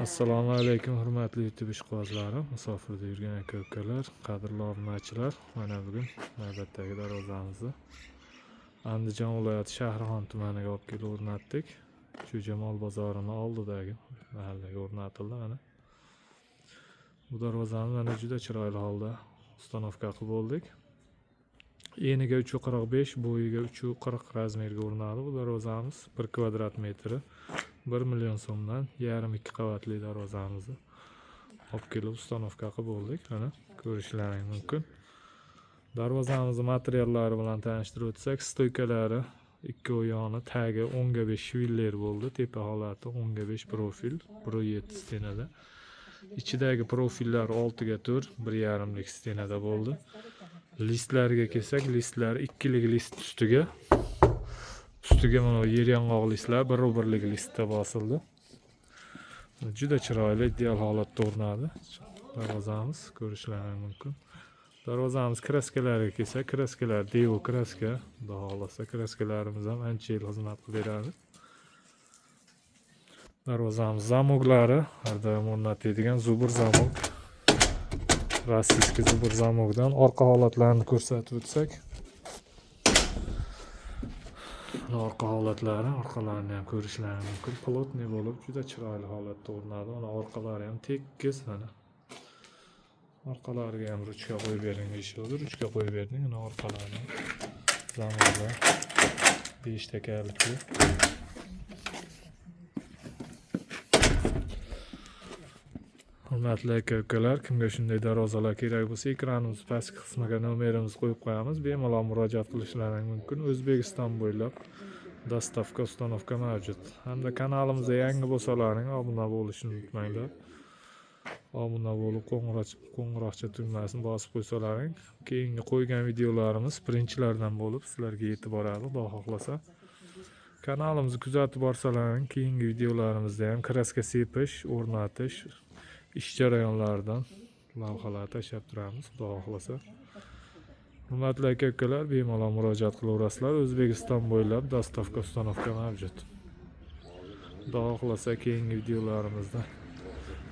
Assalomu alaykum hurmatli YouTube ishqibozlarim, musofirda yurgan aka-ukalar, qadrli obunachilar. Mana bugun navbatdagi darvozamizni Andijon viloyati Shahrixon tumaniga olib kelib o'rnatdik. Jo'jamol bozorining oldidagi mahallaga o'rnatildi mana. Bu darvozani mana juda chiroyli holda ustanovka qilib bo'ldik. Eniga 345, bo'yiga 340 razmerga o'rnadi bu darvozamiz. 1 kvadrat metri 1 million so'mdan yarim 2 qavatli darvozamizni olib kelib ustanovka qilib bo'ldik. Mana ko'rishlaring mumkin. Darvozamiz materiallari bilan tanishtirib o'tsak, stoykalari ikki oyog'ini tagi 10 ga 5 shviller bo'ldi. Tepa holati 10 ga 5 profil, 1.7 stenada. Ichidagi profillar 6 ga 4, 1.5 lik stenada bo'ldi. Listlariga kelsak, listlar ikkilik list ustiga mana yer yong'oq listlar 1 lik listda bosildi. Juda chiroyli, ideal holatda o'rnadi darvozamiz, ko'rishlaring mumkin. Darvozamiz kraskalariga kelsak, kraskalar Devo kraska, xudo xolasa kraskalarimiz ham ancha yil xizmat qilib beradi. Darvozamiz zamoglari har doim o'rnatiladigan zubur zamok. Rossiyskiy zubur zamokdan orqa holatlarini ko'rsatib o'tsak, orqa holatlari, orqalarini ham ko'rishlaring mumkin. Plotniy bo'lib, juda chiroyli holatda o'rnadi. Mana orqalari ham tekis mana. Orqalariga ham ruchka qo'yib bering deyishadi. Ruchka qo'yib berdik. Mana orqalari zamoklar 5 tekerlikli. Hurmatli aka-ukalar, kimga shunday darvozalar kerak bo'lsa, ekranimiz pastki qismiga nomerimizni qo'yib qo'yamiz. Bemalol murojaat qilishlaring mumkin. O'zbekiston bo'ylab dostavka, ustanovka mavjud. Hamda kanalimizga yangi bo'lsalaring, obuna bo'lishni unutmanglar. Obuna bo'lib, qo'ng'iroqcha tugmasini bosib qo'ysalaring, keyingi qo'ygan videolarimiz birinchilardan bo'lib sizlarga yetib boradi, xudo xohlasa. Kanalimizni kuzatib borsalaring, keyingi videolarimizda ham kraska sepish, o'rnatish, ish jarayonlaridan lavhalar tashlab turamiz, xudo xohlasa. Hurmatli aka-ukalar, bemalol murojaat qilaverasizlar. O'zbekiston bo'ylab dostavka, ustanovka mavjud. Xudo xohlasa keyingi videolarimizda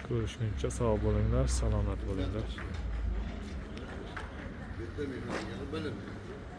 ko'rishguncha sog' bo'linglar, salomat bo'linglar.